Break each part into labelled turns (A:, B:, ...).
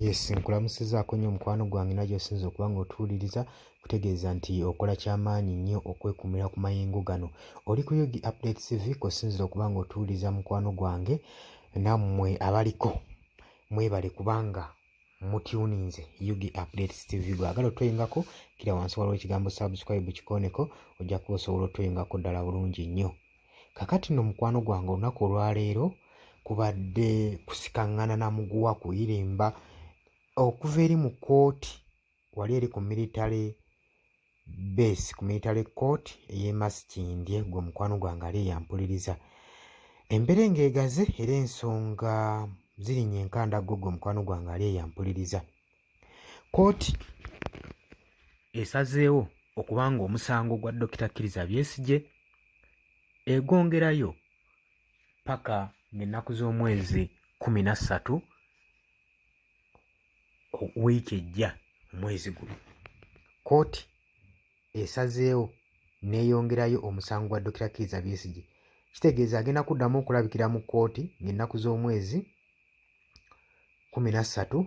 A: Yes, nkulamusizaako nnyo mukwano gwange najjo osinza okuba ng'otuwuliriza kutegeeza nti okola ky'amaanyi nnyo okwekumira ku mayengo gano. Oli ku Yugi Updates TV kw'osinzira okuba ng'otuwuliriza mukwano gwange, nammwe abaliko mwebale kubanga mutuninze Yugi Updates TV. Bw'agala otweyongako kira wansi waliwo ekigambo subscribe kikooneko, ojja kuba osobola otweyongako ddala bulungi nnyo. Kakati nno mukwano gwange olunaku olwaleero kubadde kusikaŋŋana na muguwa kuyirimba okuva eri mu kkooti wali eri ku military base, ku military court ey'e Masindye, gwe mukwano gwange ali eyampuliriza. Embeera ng'egaze era ensonga zirinnye enkandago, gwe mukwano gwange ali eyampuliriza. Kkooti esazeewo okuba ng'omusango gwa Dr. Kizza Besigye egongerayo paka ng'ennaku z'omwezi 13 wiiki ejja omwezi guno. Kkooti esazeewo n'eyongerayo omusango gwa Dr. Kizza Besigye, kitegeeza agenda kuddamu okulabikira mu kkooti ng'ennaku z'omwezi 13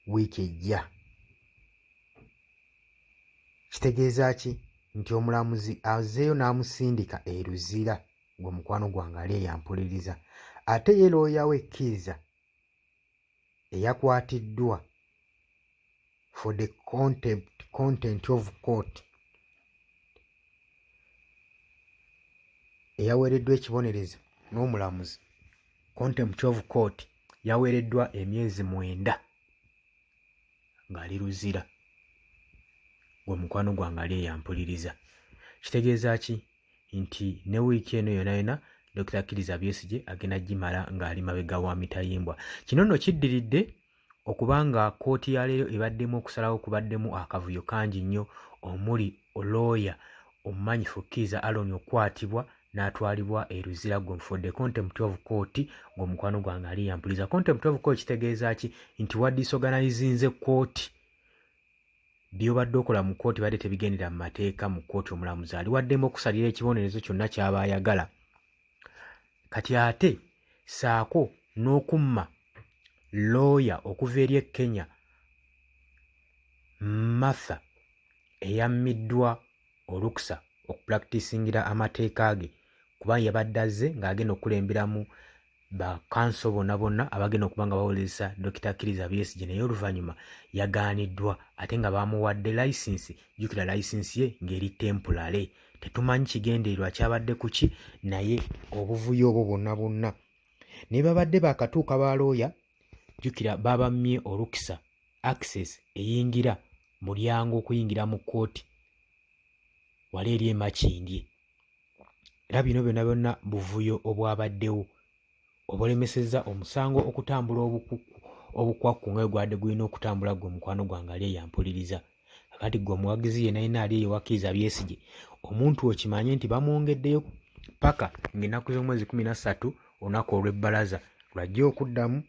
A: wiiki ejja. Kitegeeza ki? Nti omulamuzi azeeyo n'amusindika e Luzira, gwe mukwano gwange ali eyampuliriza. Ate ye looya we Kizza eyakwatiddwa for the content of court, eyaweereddwa ekibonerezo n'omulamuzi, contempt of court, yaweereddwa emyezi 9 ng'ali Luzira, gwe mukwano gwange ali eyampuliriza. Kitegeeza ki? Nti ne wiiki eno yonna yonna Dr. Kizza Besigye agenda gimala ng'ali mabega wa mitayimbwa. Kino nno kiddiridde okubanga kkooti ya leero ebaddemu okusalawo kubaddemu akavuyo kangi nnyo, omuli olooya omumanyifu Kizza Aaron okwatibwa n'atwalibwa e Luzira, gwe for the contempt of court, gwe mukwano gwange ali eyampuliriza. Contempt of court kitegeeza ki? Nti waddisorganizinze kkooti, by'obadde okola mu kkooti badde tebigendera mu mateeka mu kkooti. Omulamuzi ali waddemu okusalira ekibonerezo kyonna ky'aba ayagala. Kati ate saako n'okumma looya okuva eri e Kenya, Martha, eyammiddwa olukusa okupulakitisingira amateeka ge kuba yabadde azze ng'agenda okukulemberamu bakanso bonna abagenda okuba nga bawolereza Dr. Kizza Besigye, naye oluvannyuma yagaaniddwa ate nga bamuwadde layisinsi. Jjukira layisinsi ye ng'eri temporary. Tetumanyi kigendererwa kyabadde ku ki, naye obuvuyo obwo bwonna ne babadde bakatuuka ba looya, jjukira babammye olukisa, access eyingira mulyango okuyingira mu kkooti wali eri e Makindye. Era bino byonna buvuyo obwabaddewo obulemesezza omusango okutambula obukwakku nga gwadde gulina okutambula, gwe mukwano gwange ali eyampuliriza. Kakati gwe omuwagizi yenna yenna ali eyo wa Kizza Besigye, omuntu okimanye nti bamwongeddeyo paka ng'ennaku z'omwezi 13 olunaku olw'ebbalaza lwajja okuddamu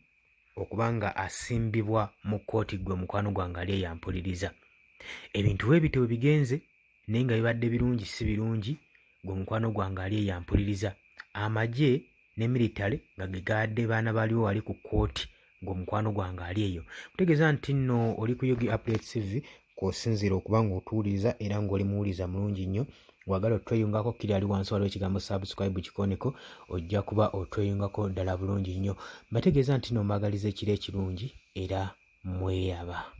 A: okuba nga asimbibwa mu kkooti, gwe mukwano gwange ali eyampuliriza. Ebintu bwe bityo bwe bigenze naye nga bibadde birungi si birungi, gwe mukwano gwange ali eyampuliriza. Amagye ne military nga gegadde baana baliwo wali ku kkooti, gwe mukwano gwange ali eyo. Kutegeeza nti nno oli ku Yugi Updates TV kw'osinziira okuba ng'otuwuliriza era ng'oli muwuliza mulungi nnyo. Wagala otweyungako kiri ali wansi waliwo ekigambo subscribe kikooneko, ojja kuba otweyungako ddala bulungi nnyo. Mbategeeza nti nno mbagaliza ekiro ekirungi era mweyaba.